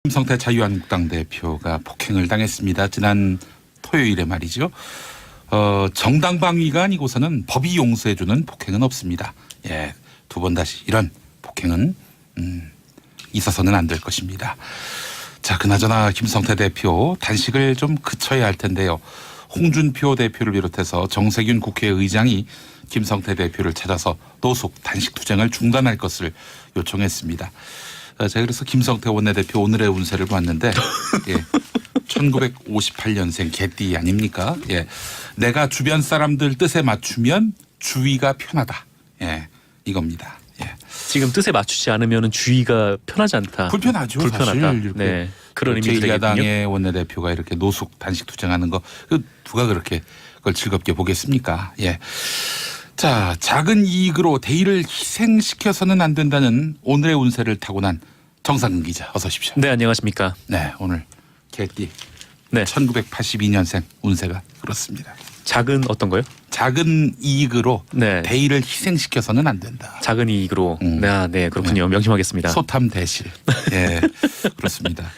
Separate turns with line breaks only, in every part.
김성태 자유한국당 대표가 폭행을 당했습니다. 지난 토요일에 말이죠. 정당방위가 아니고서는 법이 용서해주는 폭행은 없습니다. 예, 두 번 다시 이런 폭행은 있어서는 안 될 것입니다. 자, 그나저나 김성태 대표 단식을 좀 그쳐야 할 텐데요. 홍준표 대표를 비롯해서 정세균 국회의장이 김성태 대표를 찾아서 노숙 단식 투쟁을 중단할 것을 요청했습니다. 제가 그래서 김성태 원내대표 오늘의 운세를 봤는데 예, 1958년생 개띠 아닙니까? 예, 내가 주변 사람들 뜻에 맞추면 주위가 편하다. 예, 이겁니다. 예.
지금 뜻에 맞추지 않으면 주의가 편하지 않다.
불편하죠.
불편하다.
사실
네, 그런 의미가 되겠군요.
제2야당의 원내대표가 이렇게 노숙 단식 투쟁하는 거 누가 그렇게 그걸 즐겁게 보겠습니까? 예. 자, 작은 이익으로 대의를 희생시켜서는 안 된다는 오늘의 운세를 타고난 정상근 기자 어서 오십시오.
네, 안녕하십니까.
네, 오늘 개띠
네.
1982년생 운세가 그렇습니다.
작은 어떤 거요?
작은 이익으로
네.
대의를 희생시켜서는 안 된다.
작은 이익으로. 네, 그렇군요.
네.
명심하겠습니다.
소탐 대실. 예, 그렇습니다.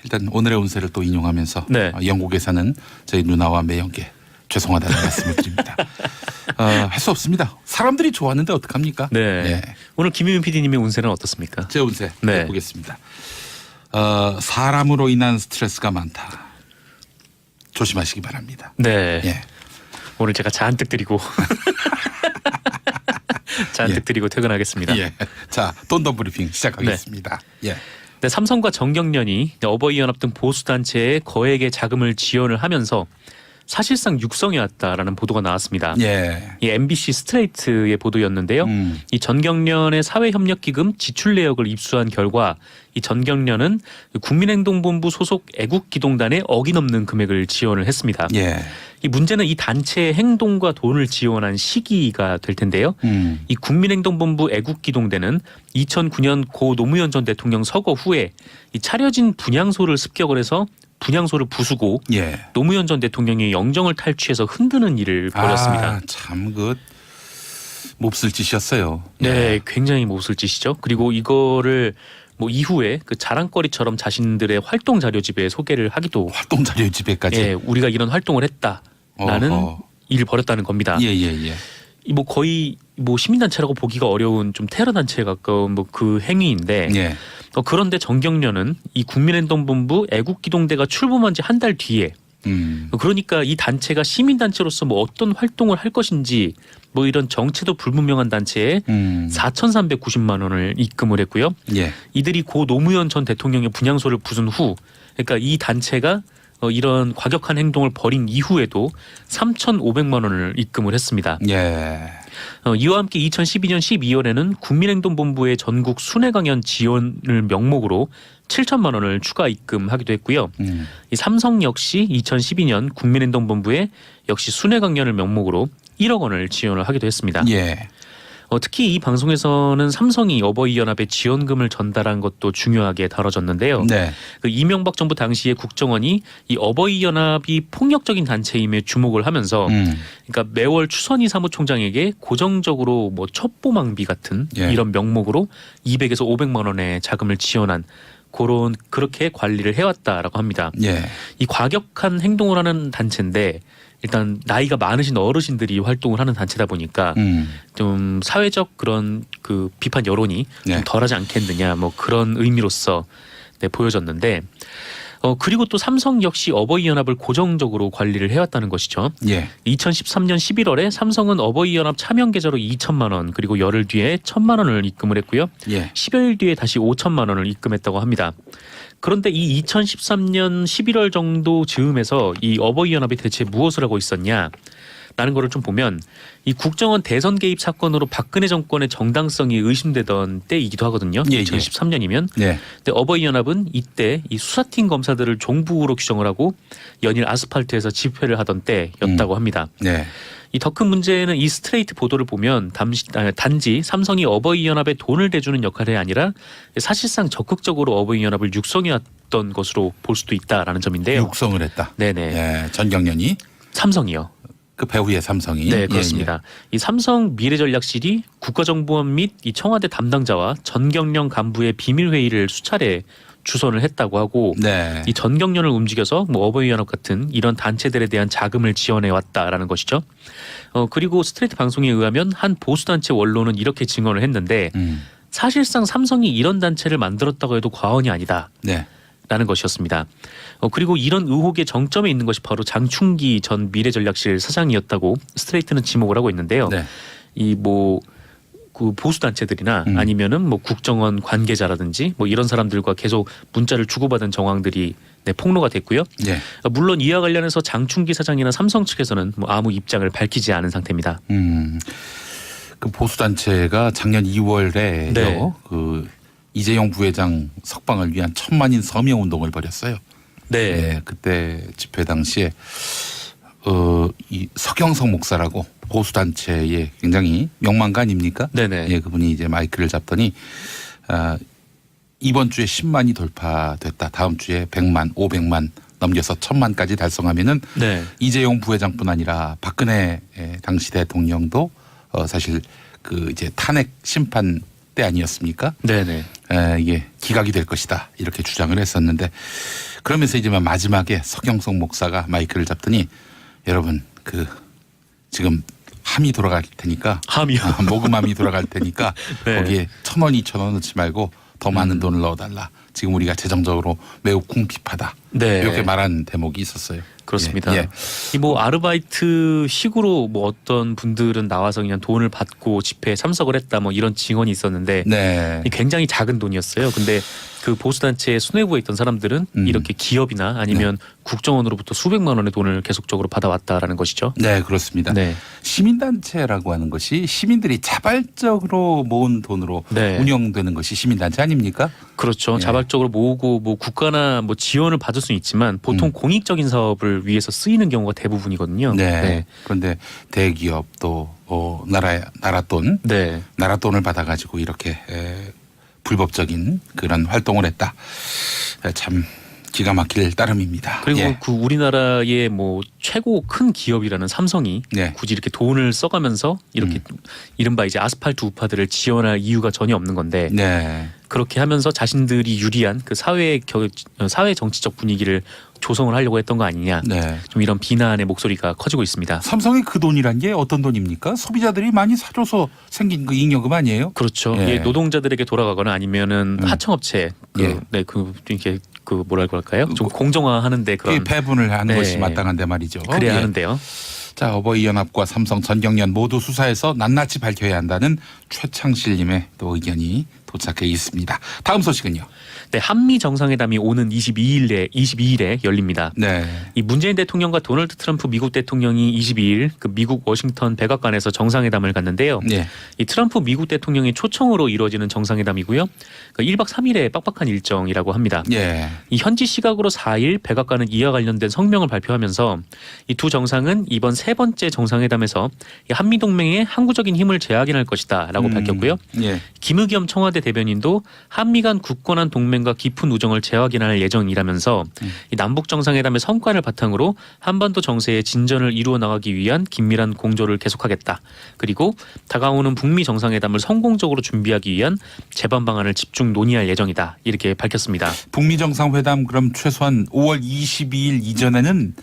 일단 오늘의 운세를 또 인용하면서
네.
영국에 사는 저희 누나와 매형께 죄송하다는 말씀을 드립니다. 할 수 없습니다. 사람들이 좋아하는데 어떡합니까?
네.
예.
오늘 김유민 PD님의 운세는 어떻습니까?
제 운세
네.
보겠습니다. 사람으로 인한 스트레스가 많다. 조심하시기 바랍니다.
네.
예.
오늘 제가 잔뜩 드리고 잔뜩
예.
드리고 퇴근하겠습니다.
예. 자, 돈더 브리핑 시작하겠습니다. 예.
네, 삼성과 정경련이 어버이연합 등 보수단체에 거액의 자금을 지원을 하면서 사실상 육성해왔다라는 보도가 나왔습니다.
예.
이 MBC 스트레이트의 보도였는데요. 이 전경련의 사회협력기금 지출 내역을 입수한 결과 이 전경련은 국민행동본부 소속 애국기동단에 어기넘는 금액을 지원을 했습니다.
예.
이 문제는 이 단체의 행동과 돈을 지원한 시기가 될 텐데요. 이 국민행동본부 애국기동대는 2009년 고 노무현 전 대통령 서거 후에 이 차려진 분향소를 습격을 해서 분향소를 부수고
예.
노무현 전 대통령의 영정을 탈취해서 흔드는 일을 벌였습니다.
참 몹쓸 짓이었어요.
네, 굉장히 몹쓸 짓이죠. 그리고 이거를 뭐 이후에 그 자랑거리처럼 자신들의 활동 자료집에 소개를 하기도
활동 자료 집에까지.
예, 우리가 이런 활동을 했다라는 일을 벌였다는 겁니다.
예예예.
뭐 거의 뭐 시민단체라고 보기가 어려운 좀 테러 단체에 가까운 뭐 그 행위인데
예.
그런데 정경련은 이 국민행동본부 애국기동대가 출범한 지 한 달 뒤에 그러니까 이 단체가 시민단체로서 뭐 어떤 활동을 할 것인지 뭐 이런 정체도 불분명한 단체에 4,390만 원을 입금을 했고요.
예.
이들이 고 노무현 전 대통령의 분향소를 부순 후 그러니까 이 단체가 이런 과격한 행동을 벌인 이후에도 3,500만 원을 입금을 했습니다.
예.
이와 함께 2012년 12월에는 국민행동본부의 전국 순회 강연 지원을 명목으로 7천만 원을 추가 입금하기도 했고요. 이 삼성 역시 2012년 국민행동본부에 역시 순회 강연을 명목으로 1억 원을 지원을 하기도 했습니다.
예.
특히 이 방송에서는 삼성이 어버이연합에 지원금을 전달한 것도 중요하게 다뤄졌는데요.
네.
그 이명박 정부 당시에 국정원이 이 어버이연합이 폭력적인 단체임에 주목을 하면서 그러니까 매월 추선희 사무총장에게 고정적으로 뭐 첩보망비 같은
예.
이런 명목으로 200에서 500만 원의 자금을 지원한 그렇게 관리를 해왔다라고 합니다.
예.
이 과격한 행동을 하는 단체인데 일단 나이가 많으신 어르신들이 활동을 하는 단체다 보니까 좀 사회적 그런 그 비판 여론이
네.
좀 덜하지 않겠느냐 뭐 그런 의미로서 보여졌는데 그리고 또 삼성 역시 어버이연합을 고정적으로 관리를 해왔다는 것이죠.
예.
2013년 11월에 삼성은 어버이연합 차명 계좌로 2천만 원 그리고 열흘 뒤에 1,000만 원을 입금을 했고요.
예.
10여일 뒤에 다시 5천만 원을 입금했다고 합니다. 그런데 이 2013년 11월 정도 즈음에서 이 어버이연합이 대체 무엇을 하고 있었냐 라는 거를 좀 보면 이 국정원 대선 개입 사건으로 박근혜 정권의 정당성이 의심되던 때이기도 하거든요.
예, 예.
2013년이면.
네.
근데 어버이연합은 이때 이 수사팀 검사들을 종북으로 규정을 하고 연일 아스팔트에서 집회를 하던 때였다고 합니다.
네.
이 더 큰 문제는 이 스트레이트 보도를 보면 단지 삼성이 어버이연합에 돈을 대주는 역할이 아니라 사실상 적극적으로 어버이연합을 육성해왔던 것으로 볼 수도 있다라는 점인데요.
육성을 했다.
네네.
예. 전경련이
삼성이요.
그 배후의 삼성이.
네, 그렇습니다. 이 삼성 미래전략실이 국가정보원 및 이 청와대 담당자와 전경련 간부의 비밀 회의를 수차례 주선을 했다고 하고
네.
이 전경련을 움직여서 뭐 어버이연합 같은 이런 단체들에 대한 자금을 지원해 왔다라는 것이죠. 그리고 스트레이트 방송에 의하면 한 보수단체 원로는 이렇게 증언을 했는데 사실상 삼성이 이런 단체를 만들었다고 해도 과언이 아니다.
네.
라는 것이었습니다. 그리고 이런 의혹의 정점에 있는 것이 바로 장충기 전 미래전략실 사장이었다고 스트레이트는 지목을 하고 있는데요.
네.
이 뭐 그 보수 단체들이나 아니면은 뭐 국정원 관계자라든지 뭐 이런 사람들과 계속 문자를 주고받은 정황들이 폭로가 됐고요.
네.
물론 이와 관련해서 장충기 사장이나 삼성 측에서는 뭐 아무 입장을 밝히지 않은 상태입니다.
그 보수 단체가 작년 2월에요.
네.
그 이재용 부회장 석방을 위한 천만인 서명 운동을 벌였어요.
네.
네, 그때 집회 당시에 이 서경석 목사라고 보수 단체의 굉장히 명망가 아닙니까?
네네.
예, 그분이 이제 마이크를 잡더니 이번 주에 10만이 돌파됐다. 다음 주에 100만, 500만 넘겨서 1000만까지 달성하면은
네.
이재용 부회장뿐 아니라 박근혜 당시 대통령도 사실 그 이제 탄핵 심판 때 아니었습니까?
네네.
이게 기각이 될 것이다 이렇게 주장을 했었는데 그러면서 이제 마지막에 서경석 목사가 마이크를 잡더니 여러분 그 지금 함이 돌아갈 테니까
함이요.
모금함이 돌아갈 테니까
네.
거기에 1,000원, 2,000원 넣지 말고 더 많은 돈을 넣어달라. 지금 우리가 재정적으로 매우 궁핍하다.
네.
이렇게 말한 대목이 있었어요.
그렇습니다.
예.
이 뭐 아르바이트 식으로 뭐 어떤 분들은 나와서 그냥 돈을 받고 집회에 참석을 했다 뭐 이런 증언이 있었는데
네.
굉장히 작은 돈이었어요. 근데 그 보수단체 수뇌부에 있던 사람들은 이렇게 기업이나 아니면 국정원으로부터 수백만 원의 돈을 계속적으로 받아왔다라는 것이죠.
네, 그렇습니다.
네.
시민단체라고 하는 것이 시민들이 자발적으로 모은 돈으로
네.
운영되는 것이 시민단체 아닙니까?
그렇죠.
예.
자발적으로 모으고 뭐 국가나 뭐 지원을 받을 수는 있지만 보통 공익적인 사업을 위해서 쓰이는 경우가 대부분이거든요.
네. 그런데 대기업 또 나라 돈,
네.
나라 돈을 받아가지고 이렇게 불법적인 그런 활동을 했다. 참 기가 막힐 따름입니다.
그리고
예.
그 우리나라의 뭐 최고 큰 기업이라는 삼성이
네.
굳이 이렇게 돈을 써가면서 이렇게 이른바 이제 아스팔트 우파들을 지원할 이유가 전혀 없는 건데
네.
그렇게 하면서 자신들이 유리한 그 사회 정치적 분위기를 조성을 하려고 했던 거 아니냐.
네.
좀 이런 비난의 목소리가 커지고 있습니다.
삼성의 그 돈이란 게 어떤 돈입니까? 소비자들이 많이 사줘서 생긴 그 잉여금 아니에요?
그렇죠.
예.
이게 노동자들에게 돌아가거나 아니면은 하청업체
예.
이게 그 뭐랄까 할까요? 좀 공정화하는데
그게
그런
배분을 하는
네.
것이 마땅한데 말이죠.
그래야
예.
하는데요.
자, 어버이연합과 삼성 전경련 모두 수사해서 낱낱이 밝혀야 한다는 최창실님의 또 의견이 도착해 있습니다. 다음 소식은요.
네, 한미 정상회담이 오는 22일에 열립니다.
네.
이 문재인 대통령과 도널드 트럼프 미국 대통령이 22일 그 미국 워싱턴 백악관에서 정상회담을 갖는데요.
네.
이 트럼프 미국 대통령의 초청으로 이루어지는 정상회담이고요. 그 1박 3일의 빡빡한 일정이라고 합니다.
예.
이 현지 시각으로 4일 백악관은 이와 관련된 성명을 발표하면서 이 두 정상은 이번 세 번째 정상회담에서 이 한미 동맹의 항구적인 힘을 재확인할 것이다라고 밝혔고요.
예.
김의겸 청와대 대변인도 한미 간 굳건한 동맹과 깊은 우정을 재확인할 예정이라면서 이 남북 정상회담의 성과를 바탕으로 한반도 정세의 진전을 이루어 나가기 위한 긴밀한 공조를 계속하겠다. 그리고 다가오는 북미 정상회담을 성공적으로 준비하기 위한 재반 방안을 집중 논의할 예정이다. 이렇게 밝혔습니다.
북미 정상회담 그럼 최소한 5월 22일 이전에는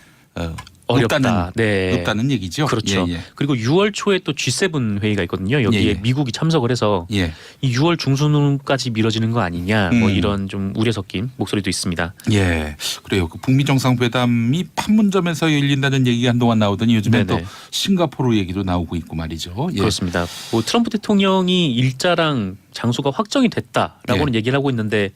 어렵다.
없다는 얘기죠.
그렇죠.
예, 예.
그리고 6월 초에 또 G7 회의가 있거든요. 여기에
예, 예.
미국이 참석을 해서
예.
이 6월 중순까지 미뤄지는 거 아니냐. 뭐
음.
이런 좀 우려 섞인 목소리도 있습니다.
예, 그래요. 그 북미 정상회담이 판문점에서 열린다는 얘기가 한동안 나오더니 요즘엔
네네.
또 싱가포르 얘기도 나오고 있고 말이죠. 예.
그렇습니다. 뭐 트럼프 대통령이 일자랑 장소가 확정이 됐다라고는 얘기를 하고 있는데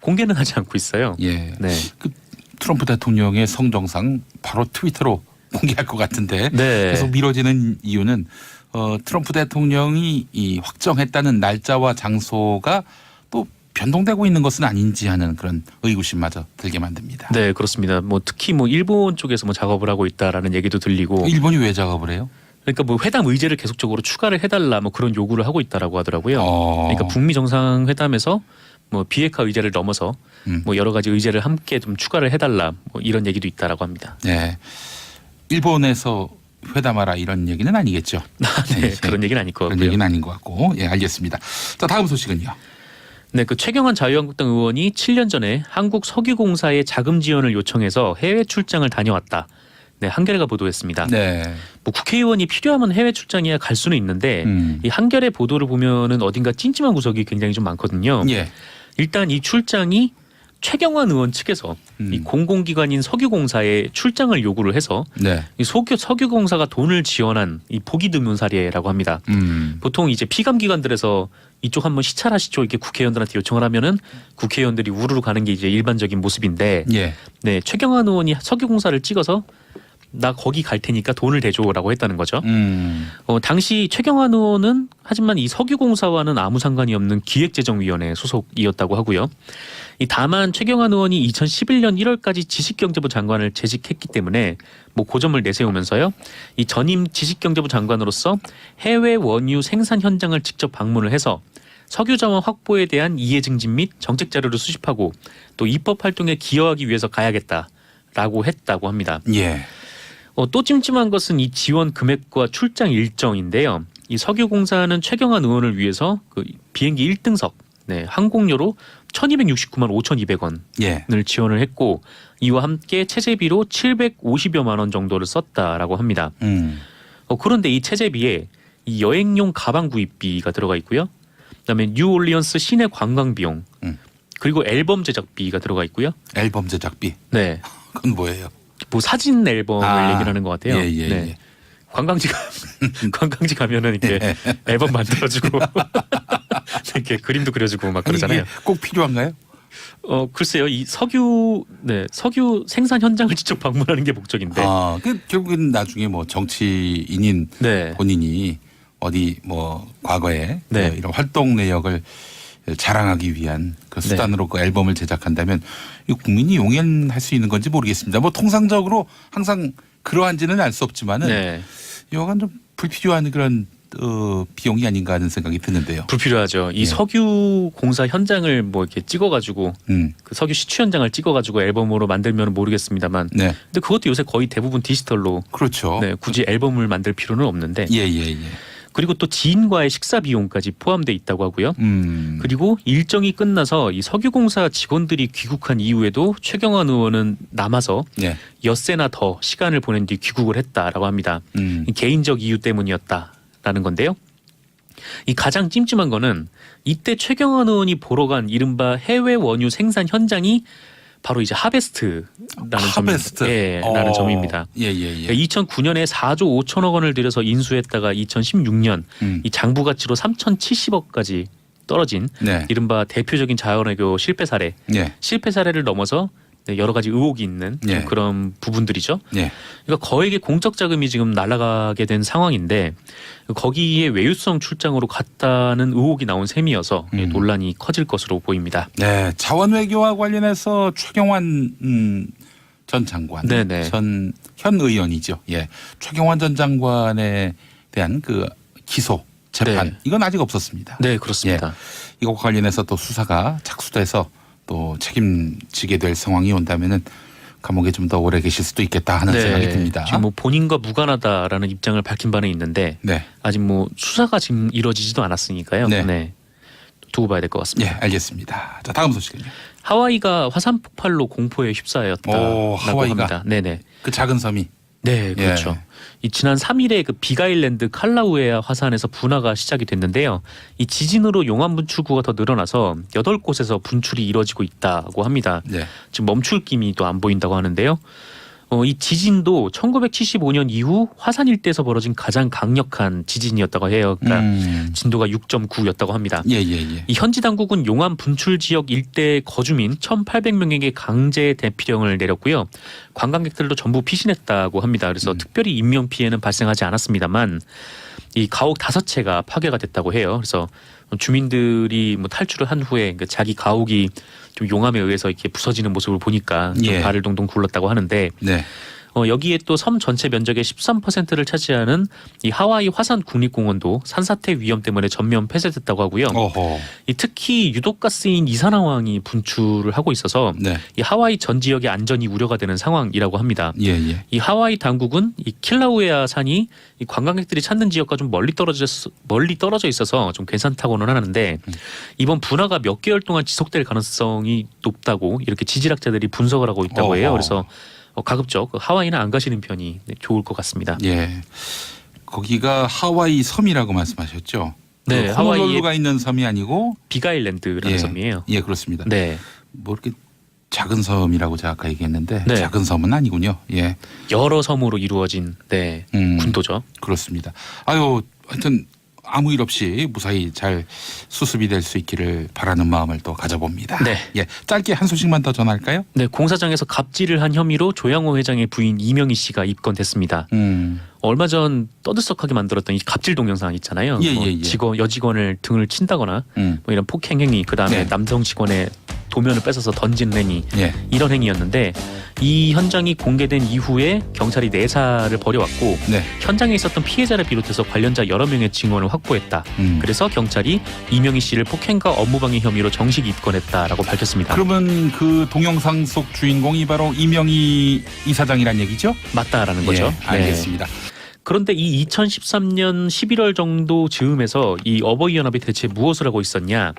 공개는 하지 않고 있어요.
예.
네.
그 트럼프 대통령의 성정상 바로 트위터로 공개할 것 같은데
네.
계속 미뤄지는 이유는 트럼프 대통령이 이 확정했다는 날짜와 장소가 또 변동되고 있는 것은 아닌지 하는 그런 의구심마저 들게 만듭니다.
네, 그렇습니다. 뭐 특히 뭐 일본 쪽에서 뭐 작업을 하고 있다라는 얘기도 들리고
일본이 왜 작업을 해요?
그러니까 뭐 회담 의제를 계속적으로 추가를 해달라 뭐 그런 요구를 하고 있다라고 하더라고요. 그러니까 북미 정상회담에서 뭐 비핵화 의제를 넘어서 뭐 여러 가지 의제를 함께 좀 추가를 해달라 뭐 이런 얘기도 있다라고 합니다.
네. 일본에서 회담하라 이런 얘기는 아니겠죠.
네, 그런 얘기는 아닐 것
그런
같고요.
얘기는 아닌 것 같고. 예, 알겠습니다. 자, 다음 소식은요.
네, 그 최경환 자유한국당 의원이 7년 전에 한국석유공사에 자금 지원을 요청해서 해외 출장을 다녀왔다. 네, 한겨레가 보도했습니다.
네.
뭐 국회의원이 필요하면 해외 출장이야 갈 수는 있는데 이 한겨레 보도를 보면은 어딘가 찜찜한 구석이 굉장히 좀 많거든요.
예.
일단 이 출장이 최경환 의원 측에서 이 공공기관인 석유공사에 출장을 요구를 해서
네.
이 석유공사가 돈을 지원한 이 보기 드문 사례라고 합니다. 보통 이제 피감기관들에서 이쪽 한번 시찰하시죠 이렇게 국회의원들한테 요청을 하면은 국회의원들이 우르르 가는 게 이제 일반적인 모습인데,
예.
네, 최경환 의원이 석유공사를 찍어서 나 거기 갈 테니까 돈을 대줘라고 했다는 거죠. 당시 최경환 의원은 하지만 이 석유공사와는 아무 상관이 없는 기획재정위원회 소속이었다고 하고요. 다만 최경환 의원이 2011년 1월까지 지식경제부 장관을 재직했기 때문에 뭐 그 점을 내세우면서요. 이 전임 지식경제부 장관으로서 해외 원유 생산 현장을 직접 방문을 해서 석유 자원 확보에 대한 이해 증진 및 정책 자료를 수집하고 또 입법 활동에 기여하기 위해서 가야겠다라고 했다고 합니다.
예.
또 찜찜한 것은 이 지원 금액과 출장 일정인데요. 이 석유공사는 최경환 의원을 위해서 그 비행기 1등석, 네, 항공료로 1,269만 5,200원을
예.
지원을 했고 이와 함께 체재비로 750여만 원 정도를 썼다라고 합니다. 그런데 이 체재비에 이 여행용 가방 구입비가 들어가 있고요. 그다음에 뉴올리언스 시내 관광 비용, 그리고 앨범 제작비가 들어가 있고요.
앨범 제작비.
네,
그건 뭐예요?
뭐 사진 앨범을 얘기를 하는 것 같아요.
예, 예,
네.
예.
관광지 가면은 이렇게 앨범 만들어주고 이렇게 그림도 그려주고 막 그러잖아요.
이게 꼭 필요한가요?
글쎄요, 이 석유 생산 현장을 직접 방문하는 게 목적인데.
그 결국은 나중에 뭐 정치인인
네.
본인이 어디 뭐 과거에
네.
이런 활동 내역을 자랑하기 위한 그 수단으로 그 앨범을 제작한다면 이 국민이 용인할 수 있는 건지 모르겠습니다. 뭐 통상적으로 항상 그러한지는 알 수 없지만은
네.
여간 좀 불필요한 그런 비용이 아닌가 하는 생각이 드는데요.
불필요하죠. 이 석유 공사 현장을 뭐 이렇게 찍어가지고 그 석유 시추 현장을 찍어가지고 앨범으로 만들면 모르겠습니다만,
네.
근데 그것도 요새 거의 대부분 디지털로.
그렇죠.
네, 굳이 앨범을 만들 필요는 없는데.
예.
그리고 또 지인과의 식사 비용까지 포함돼 있다고 하고요. 그리고 일정이 끝나서 이 석유공사 직원들이 귀국한 이후에도 최경환 의원은 남아서
네.
엿새나 더 시간을 보낸 뒤 귀국을 했다라고 합니다. 이 개인적 이유 때문이었다라는 건데요. 이 가장 찜찜한 거는 이때 최경환 의원이 보러 간 이른바 해외 원유 생산 현장이 바로 이제 하베스트라는
하베스트.
라는 점입니다.
예.
2009년에 4조 5천억 원을 들여서 인수했다가 2016년 이 장부 가치로 3,070억까지 떨어진
네.
이른바 대표적인 자연외교 실패 사례.
예.
실패 사례를 넘어서 여러 가지 의혹이 있는 좀
예.
그런 부분들이죠.
예.
그러니까 거액의 공적 자금이 지금 날아가게 된 상황인데 거기에 외유성 출장으로 갔다는 의혹이 나온 셈이어서 논란이 커질 것으로 보입니다.
네, 자원 외교와 관련해서 최경환 전 장관,
네네.
현 의원이죠. 예, 최경환 전 장관에 대한 그 기소 재판
네.
이건 아직 없었습니다.
네, 그렇습니다.
이것과 관련해서 또 수사가 착수돼서 또 책임지게 될 상황이 온다면은 감옥에 좀 더 오래 계실 수도 있겠다 하는 생각이 듭니다.
지금 뭐 본인과 무관하다라는 입장을 밝힌 바는 있는데
네,
아직 뭐 수사가 지금 이루어지지도 않았으니까요.
네.
두고 봐야 될 것 같습니다.
예, 알겠습니다. 자, 다음 소식은요.
하와이가 화산 폭발로 공포에 휩싸였다라고
하와이가.
합니다. 네네.
그 작은 섬이.
네, 그렇죠.
예.
이 지난 3일에 그 비가일랜드 칼라우에아 화산에서 분화가 시작이 됐는데요. 이 지진으로 용암 분출구가 더 늘어나서 8곳에서 분출이 이뤄지고 있다고 합니다.
네.
지금 멈출 기미 또 안 보인다고 하는데요. 이 지진도 1975년 이후 화산 일대에서 벌어진 가장 강력한 지진이었다고 해요. 그러니까 진도가 6.9였다고 합니다.
예.
이 현지 당국은 용암 분출 지역 일대 거주민 1,800명에게 강제 대피령을 내렸고요. 관광객들도 전부 피신했다고 합니다. 그래서 특별히 인명 피해는 발생하지 않았습니다만 이 가옥 5채가 파괴가 됐다고 해요. 그래서 주민들이 뭐 탈출을 한 후에 자기 가옥이 좀 용암에 의해서 이렇게 부서지는 모습을 보니까 좀
예.
발을 동동 굴렀다고 하는데
네.
여기에 또 섬 전체 면적의 13%를 차지하는 이 하와이 화산 국립공원도 산사태 위험 때문에 전면 폐쇄됐다고 하고요.
어허.
이 특히 유독가스인 이산화황이 분출을 하고 있어서
네.
이 하와이 전 지역의 안전이 우려가 되는 상황이라고 합니다.
예, 예.
이 하와이 당국은 이 킬라우에아 산이 이 관광객들이 찾는 지역과 좀 멀리 떨어져 있어서 좀 괜찮다고는 하는데 이번 분화가 몇 개월 동안 지속될 가능성이 높다고 이렇게 지질학자들이 분석을 하고 있다고 해요.
어허.
그래서 가급적 하와이는 안 가시는 편이 좋을 것 같습니다.
예. 거기가 하와이 섬이라고 말씀하셨죠?
네,
그
하와이의
호놀룰루가 있는 섬이 아니고
빅아일랜드라는
예,
섬이에요.
예, 그렇습니다.
네,
뭐 이렇게 작은 섬이라고 제가 아까 얘기했는데
네.
작은 섬은 아니군요. 예.
여러 섬으로 이루어진 군도죠.
그렇습니다. 아유, 하여튼 아무 일 없이 무사히 잘 수습이 될 수 있기를 바라는 마음을 또 가져봅니다.
네.
예, 짧게 한 소식만 더 전할까요?
네, 공사장에서 갑질을 한 혐의로 조양호 회장의 부인 이명희 씨가 입건됐습니다. 얼마 전 떠들썩하게 만들었던 이 갑질 동영상 있잖아요.
예,
뭐
예, 예.
여직원을 등을 친다거나 뭐 이런 폭행 행위, 그다음에
네.
남성 직원의 도면을 뺏어서 던지는 행위,
예.
이런 행위였는데 이 현장이 공개된 이후에 경찰이 내사를 벌여왔고
네.
현장에 있었던 피해자를 비롯해서 관련자 여러 명의 증언을 확보했다. 그래서 경찰이 이명희 씨를 폭행과 업무방해 혐의로 정식 입건했다라고 밝혔습니다.
그러면 그 동영상 속 주인공이 바로 이명희 이사장이란 얘기죠?
맞다라는 거죠.
예, 알겠습니다.
네. 그런데 이 2013년 11월 정도 즈음에서 이 어버이연합이 대체 무엇을 하고 있었냐?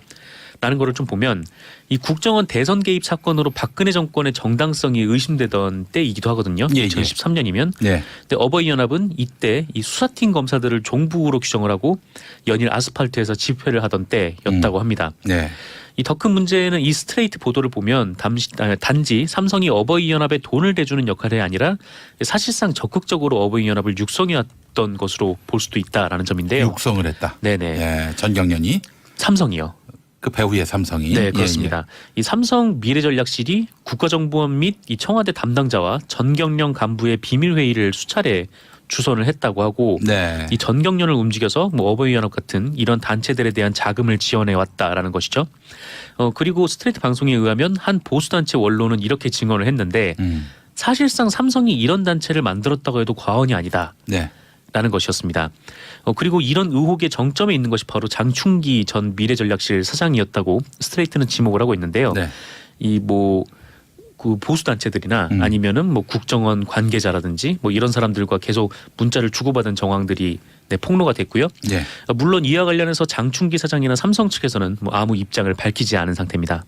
라는 거를 좀 보면 이 국정원 대선 개입 사건으로 박근혜 정권의 정당성이 의심되던 때이기도 하거든요.
예, 예.
2013년이면.
네.
근데 어버이연합은 이때 이 수사팀 검사들을 종북으로 규정을 하고 연일 아스팔트에서 집회를 하던 때였다고 합니다.
네.
이 더 큰 문제는 이 스트레이트 보도를 보면 단지 삼성이 어버이연합에 돈을 대주는 역할이 아니라 사실상 적극적으로 어버이연합을 육성해왔던 것으로 볼 수도 있다라는 점인데요.
육성을 했다.
네네.
예, 전경련이
삼성이요.
그 배후의 삼성이.
네, 그렇습니다. 이 삼성 미래전략실이 국가정보원 및 이 청와대 담당자와 전경련 간부의 비밀 회의를 수차례 주선을 했다고 하고
네.
이 전경련을 움직여서 뭐 어버이연합 같은 이런 단체들에 대한 자금을 지원해 왔다라는 것이죠. 그리고 스트레이트 방송에 의하면 한 보수단체 원로는 이렇게 증언을 했는데 사실상 삼성이 이런 단체를 만들었다고 해도 과언이 아니다.
네.
라는 것이었습니다. 그리고 이런 의혹의 정점에 있는 것이 바로 장충기 전 미래전략실 사장이었다고 스트레이트는 지목을 하고 있는데요.
네.
이 뭐 그 보수 단체들이나 아니면은 뭐 국정원 관계자라든지 뭐 이런 사람들과 계속 문자를 주고받은 정황들이 폭로가 됐고요.
네.
물론 이와 관련해서 장충기 사장이나 삼성 측에서는 뭐 아무 입장을 밝히지 않은 상태입니다.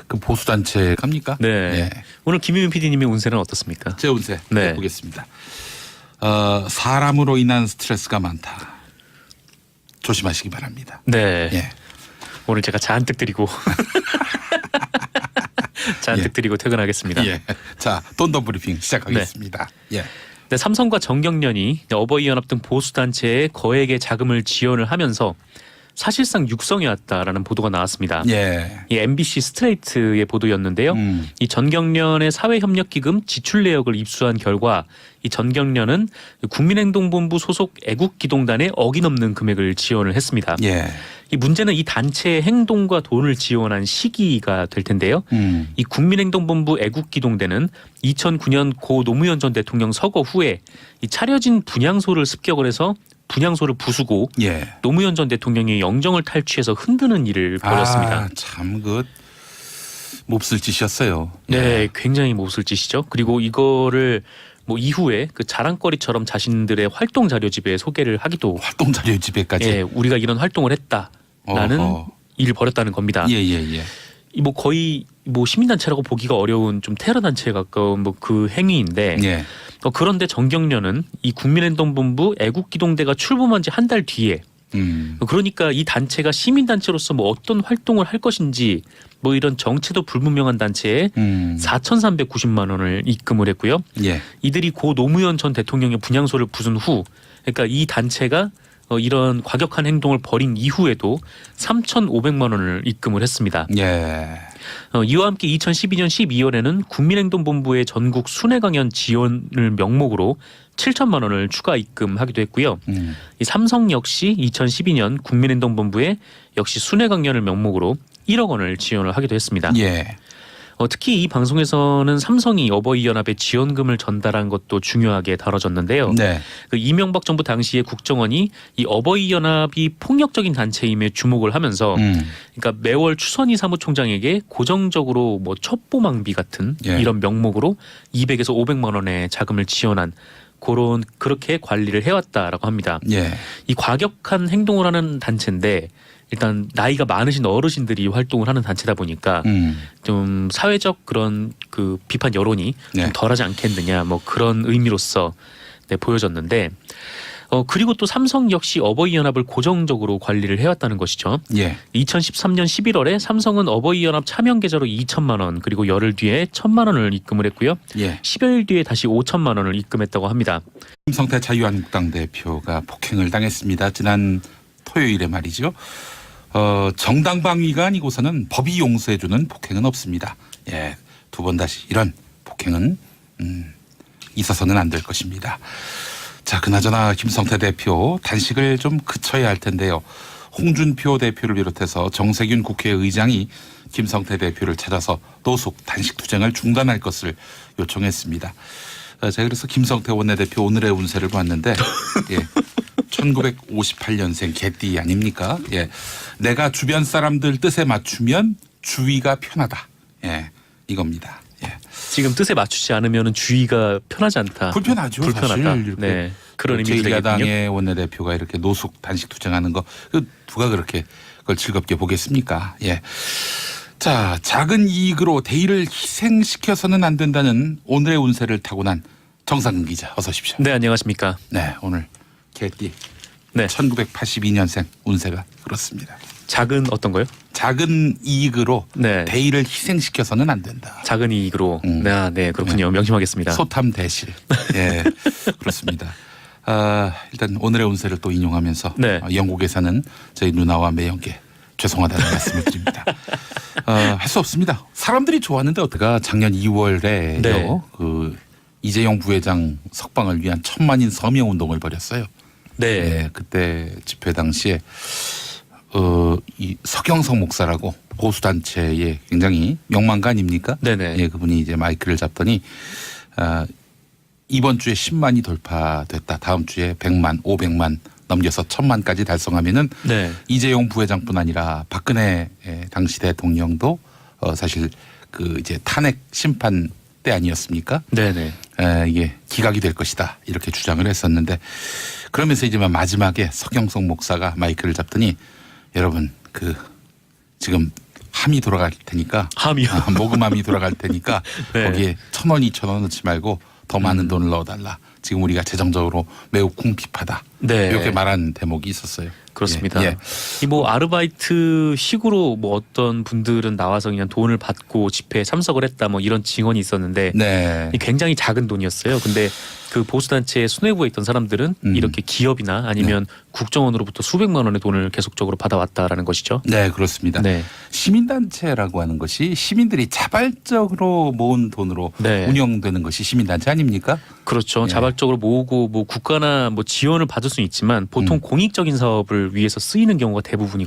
그 보수 단체 갑니까?
네.
예.
오늘 김유민 PD님의 운세는 어떻습니까?
제 운세
네.
보겠습니다. 사람으로 인한 스트레스가 많다. 조심하시기 바랍니다.
네.
예.
오늘 제가 잔뜩 드리고 잔뜩
예.
드리고 퇴근하겠습니다.
예. 자, 돈더 브리핑 시작하겠습니다. 예.
네, 삼성과 정경련이 어버이연합 등 보수단체에 거액의 자금을 지원을 하면서 사실상 육성해왔다라는 보도가 나왔습니다.
예.
이 MBC 스트레이트의 보도였는데요. 이 전경련의 사회협력기금 지출 내역을 입수한 결과 이 전경련은 국민행동본부 소속 애국기동단에 어기넘는 금액을 지원을 했습니다.
예.
이 문제는 이 단체의 행동과 돈을 지원한 시기가 될 텐데요. 이 국민행동본부 애국기동대는 2009년 고 노무현 전 대통령 서거 후에 이 차려진 분향소를 습격을 해서 분향소를 부수고
예.
노무현 전 대통령이 영정을 탈취해서 흔드는 일을 벌였습니다.
참 그 몹쓸 짓이었어요.
네, 굉장히 몹쓸 짓이죠. 그리고 이거를 뭐 이후에 그 자랑거리처럼 자신들의 활동 자료집에 소개를 하기도
활동 자료 집에까지.
예, 우리가 이런 활동을 했다라는 일을 벌였다는 겁니다.
예예예.
뭐 거의 뭐 시민단체라고 보기가 어려운 좀 테러 단체에 가까운 뭐 그 행위인데
예.
그런데 정경련은 이 국민행동본부 애국기동대가 출범한 지 한 달 뒤에 그러니까 이 단체가 시민단체로서 뭐 어떤 활동을 할 것인지 뭐 이런 정체도 불분명한 단체에 4,390만 원을 입금을 했고요.
예.
이들이 고 노무현 전 대통령의 분향소를 부순 후 그러니까 이 단체가 이런 과격한 행동을 벌인 이후에도 3,500만 원을 입금을 했습니다.
예.
이와 함께 2012년 12월에는 국민행동본부의 전국 순회 강연 지원을 명목으로 7천만 원을 추가 입금하기도 했고요. 이 삼성 역시 2012년 국민행동본부에 역시 순회 강연을 명목으로 1억 원을 지원을 하기도 했습니다.
예.
특히 이 방송에서는 삼성이 어버이 연합에 지원금을 전달한 것도 중요하게 다뤄졌는데요.
네.
그 이명박 정부 당시에 국정원이 이 어버이 연합이 폭력적인 단체임에 주목을 하면서 그러니까 매월 추선희 사무총장에게 고정적으로 뭐 첩보망비 같은
예.
이런 명목으로 200에서 500만 원의 자금을 지원한 그렇게 관리를 해왔다라고 합니다.
예.
이 과격한 행동을 하는 단체인데 일단 나이가 많으신 어르신들이 활동을 하는 단체다 보니까 좀 사회적 그런 그 비판 여론이
네.
좀 덜하지 않겠느냐 뭐 그런 의미로서 보여졌는데 그리고 또 삼성 역시 어버이 연합을 고정적으로 관리를 해왔다는 것이죠.
예.
2013년 11월에 삼성은 어버이 연합 차명 계좌로 2천만 원 그리고 열흘 뒤에 1,000만 원을 입금을 했고요.
예.
10여일 뒤에 다시 5천만 원을 입금했다고 합니다.
김성태 자유한국당 대표가 폭행을 당했습니다. 지난 토요일에 말이죠. 정당 방위가 아니고서는 법이 용서해주는 폭행은 없습니다. 예, 두 번 다시 이런 폭행은 있어서는 안 될 것입니다. 자, 그나저나 김성태 대표 단식을 좀 그쳐야 할 텐데요. 홍준표 대표를 비롯해서 정세균 국회의장이 김성태 대표를 찾아서 노숙 단식 투쟁을 중단할 것을 요청했습니다. 제가 그래서 김성태 원내대표 오늘의 운세를 봤는데 예, 1958년생 개띠 아닙니까? 예, 내가 주변 사람들 뜻에 맞추면 주위가 편하다. 예, 이겁니다. 예.
지금 뜻에 맞추지 않으면 주의가 편하지 않다.
불편하죠.
불편하다.
사실 이렇게
네, 그런 의미도 되겠군요.
제2야당의 원내대표가 이렇게 노숙 단식 투쟁하는 거 누가 그렇게 그걸 즐겁게 보겠습니까? 예. 자, 작은 이익으로 대의를 희생시켜서는 안 된다는 오늘의 운세를 타고난 정상근 기자 어서 오십시오.
네, 안녕하십니까.
네, 오늘 개띠
네.
1982년생 운세가 그렇습니다.
작은 어떤 거요?
작은 이익으로
네.
대의를 희생시켜서는 안 된다.
작은 이익으로. 네, 그렇군요. 명심하겠습니다.
소탐 대실. 예, 그렇습니다. 일단 오늘의 운세를 또 인용하면서
네.
영국에 사는 저희 누나와 매형께 죄송하다는 말씀을 드립니다. 할 수 없습니다. 사람들이 좋았는데 어떡하. 작년 2월에요.
네.
그 이재용 부회장 석방을 위한 천만인 서명 운동을 벌였어요.
네.
예, 그때 집회 당시에 이 서경석 목사라고 보수 단체의 굉장히 명망가 아닙니까?
네네.
예, 그분이 이제 마이크를 잡더니 이번 주에 10만이 돌파됐다. 다음 주에 100만, 500만 넘겨서 1000만까지 달성하면은
네.
이재용 부회장뿐 아니라 박근혜 당시 대통령도 사실 그 이제 탄핵 심판 때 아니었습니까?
네네.
이게 기각이 될 것이다 이렇게 주장을 했었는데 그러면서 이제 마지막에 서경석 목사가 마이크를 잡더니 여러분 그 지금 함이 돌아갈 테니까
함이요?
모금함이 돌아갈 테니까
네.
거기에 1,000원, 2,000원 넣지 말고 더 많은 돈을 넣어달라. 지금 우리가 재정적으로 매우 궁핍하다.
네.
이렇게 말한 대목이 있었어요.
그렇습니다.
예.
이 뭐 아르바이트 식으로 뭐 어떤 분들은 나와서 그냥 돈을 받고 집회에 참석을 했다 뭐 이런 증언이 있었는데
네.
이 굉장히 작은 돈이었어요. 근데 그 보수단체 수뇌부에 있던 사람들은 이렇게 기업이나 아니면 국정원으로부터 수백만 원의 돈을 계속적으로 받아왔다라는 것이죠.
네, 그렇습니다.
네.
시민단체라고 하는 것이 시민들이 자발적으로 모은 돈으로
네.
운영되는 것이 시민단체 아닙니까?
그렇죠.
예.
자발적으로 모으고 뭐 국가나 뭐 지원을 받을 수는 있지만 보통 공익적인 사업을 위해서 쓰이는 경우가 대부분이거든요.